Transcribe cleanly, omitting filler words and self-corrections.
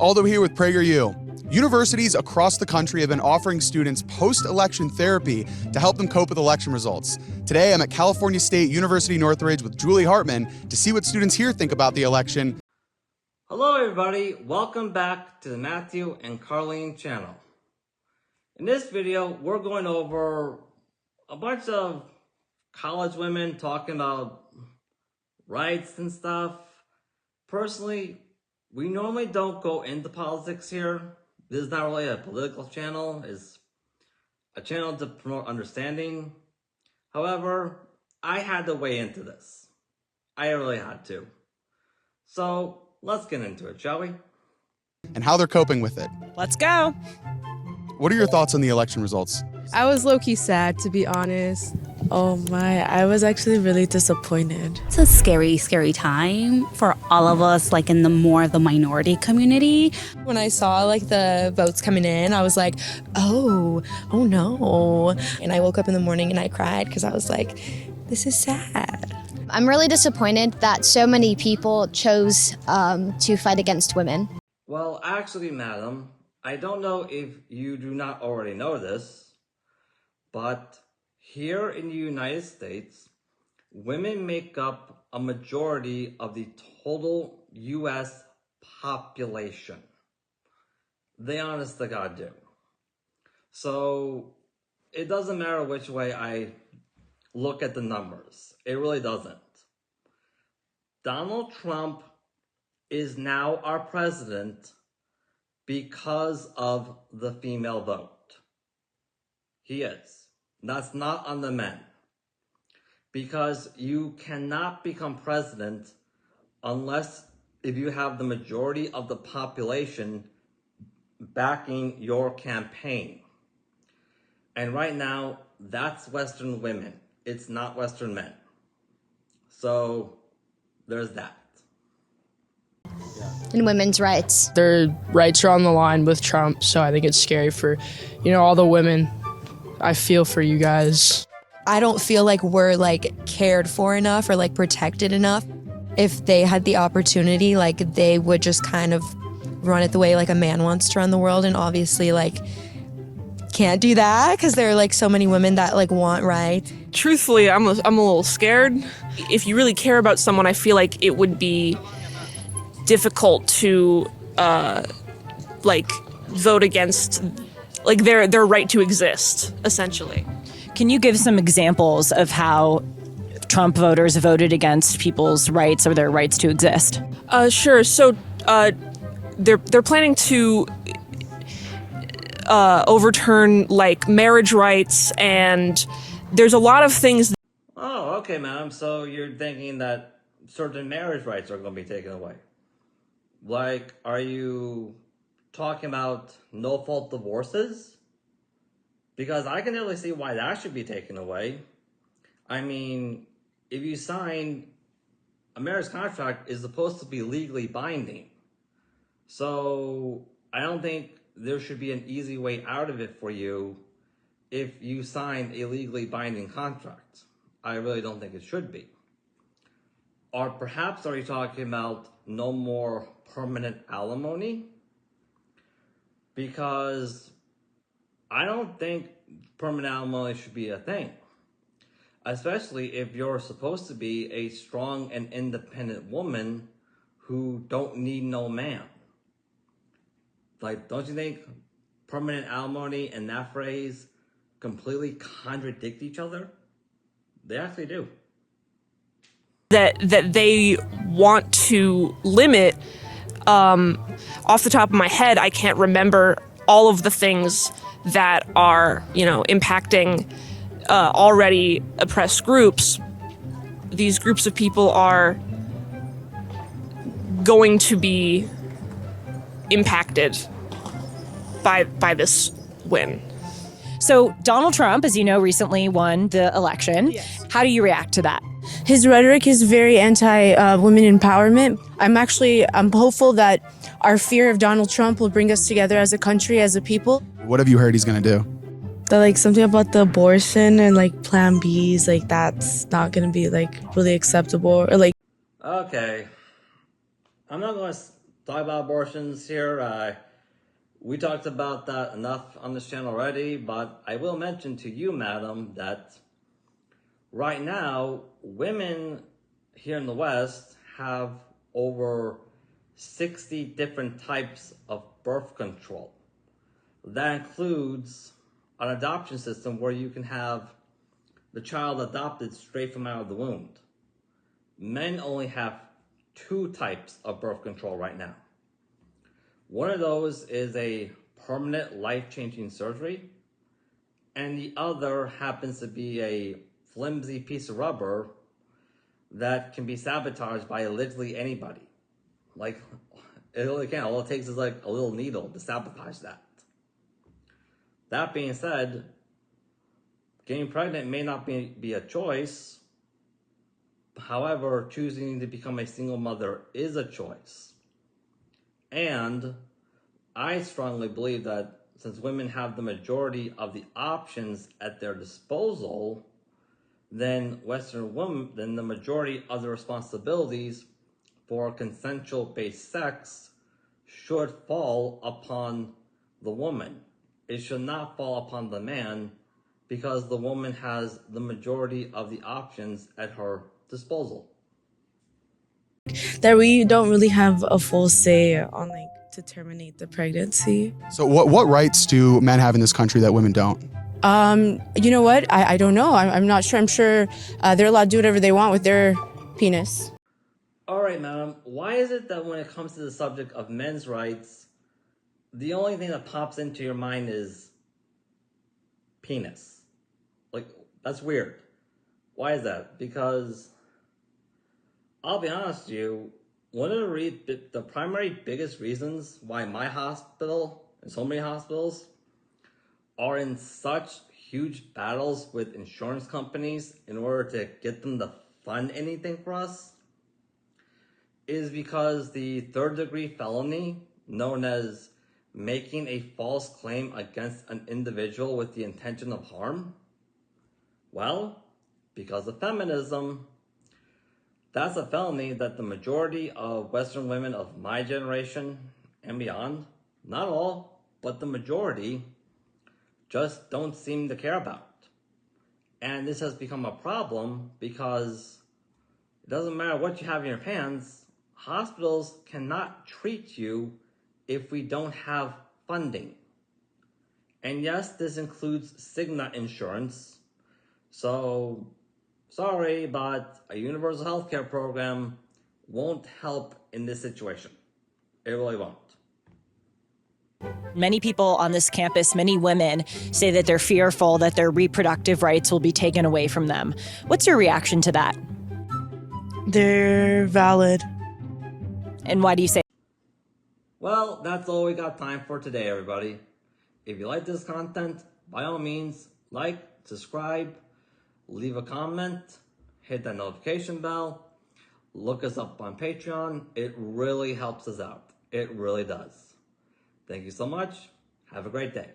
Aldo here with PragerU. Universities across the country have been offering students post-election therapy to help them cope with election results. Today, I'm at California State University Northridge with Julie Hartman to see what students here think about the election. Hello everybody, welcome back to the Matthew and Carlene channel. In this video, we're going over a bunch of college women talking about rights and stuff. Personally, we normally don't go into politics here. This is not really a political channel. It's a channel to promote understanding. However, I had to weigh into this. I really had to. So let's get into it, shall we? And how they're coping with it. Let's go. What are your thoughts on the election results? I was low-key sad, to be honest. Oh my, I was actually really disappointed. It's a scary, scary time for all of us, like in the minority community. When I saw like the votes coming in, I was like, oh no. And I woke up in the morning and I cried because I was like, this is sad. I'm really disappointed that so many people chose to fight against women. Well, actually, madam, I don't know if you do not already know this, but here in the United States, women make up a majority of the total U.S. population. They honest to God do. So it doesn't matter which way I look at the numbers. It really doesn't. Donald Trump is now our president because of the female vote. He is. That's not on the men. Because you cannot become president unless if you have the majority of the population backing your campaign. And right now, that's Western women. It's not Western men. So there's that. And women's rights. Their rights are on the line with Trump, so I think it's scary for, all the women. I feel for you guys. I don't feel like we're like cared for enough or like protected enough. If they had the opportunity, like they would just kind of run it the way like a man wants to run the world, and obviously like can't do that because there are like so many women that like want right. Truthfully, I'm a little scared. If you really care about someone, I feel like it would be difficult to vote against like their right to exist, essentially. Can you give some examples of how Trump voters voted against people's rights or their rights to exist? Sure. So they're planning to overturn like marriage rights, and there's a lot of things. Oh, okay, ma'am. So you're thinking that certain marriage rights are going to be taken away. Like, are you talking about no-fault divorces? Because I can really see why that should be taken away. I mean, if you sign a marriage contract, is supposed to be legally binding. So I don't think there should be an easy way out of it for you if you sign a legally binding contract. I really don't think it should be. Or perhaps are you talking about no more permanent alimony? Because I don't think permanent alimony should be a thing. Especially if you're supposed to be a strong and independent woman who don't need no man. Like, don't you think permanent alimony and that phrase completely contradict each other? They actually do. That they want to limit. Off the top of my head, I can't remember all of the things that are, impacting already oppressed groups. These groups of people are going to be impacted by this win. So Donald Trump, as you know, recently won the election. Yes. How do you react to that? His rhetoric is very anti-women empowerment. I'm hopeful that our fear of Donald Trump will bring us together as a country, as a people. What have you heard he's going to do? That like something about the abortion and like Plan Bs, like that's not gonna be like really acceptable or like. Okay, I'm not going to talk about abortions here. We talked about that enough on this channel already, but I will mention to you, madam, that right now, women here in the West have over 60 different types of birth control. That includes an adoption system where you can have the child adopted straight from out of the womb. Men only have 2 types of birth control right now. One of those is a permanent life-changing surgery, and the other happens to be a flimsy piece of rubber that can be sabotaged by literally anybody. Like, it really can. All it takes is like a little needle to sabotage that. That being said, getting pregnant may not be a choice. However, choosing to become a single mother is a choice. And I strongly believe that since women have the majority of the options at their disposal, then the majority of the responsibilities for consensual-based sex should fall upon the woman. It should not fall upon the man, because the woman has the majority of the options at her disposal. That we don't really have a full say on to terminate the pregnancy. So what rights do men have in this country that women don't? You know what? I don't know. I'm not sure. I'm sure they're allowed to do whatever they want with their penis. All right, madam, why is it that when it comes to the subject of men's rights, the only thing that pops into your mind is penis? Like, that's weird. Why is that? Because I'll be honest with you, one of the primary biggest reasons why my hospital and so many hospitals are in such huge battles with insurance companies in order to get them to fund anything for us is because the 3rd-degree felony, known as making a false claim against an individual with the intention of harm, well, because of feminism, that's a felony that the majority of Western women of my generation and beyond, not all, but the majority, just don't seem to care about. And this has become a problem because it doesn't matter what you have in your pants, hospitals cannot treat you if we don't have funding. And yes, this includes Cigna insurance. So, sorry, but a universal healthcare program won't help in this situation. It really won't. Many people on this campus, many women, say that they're fearful that their reproductive rights will be taken away from them. What's your reaction to that? They're valid. And why do you say? Well, that's all we got time for today, everybody. If you like this content, by all means, like, subscribe, leave a comment, hit that notification bell, look us up on Patreon. It really helps us out. It really does. Thank you so much. Have a great day.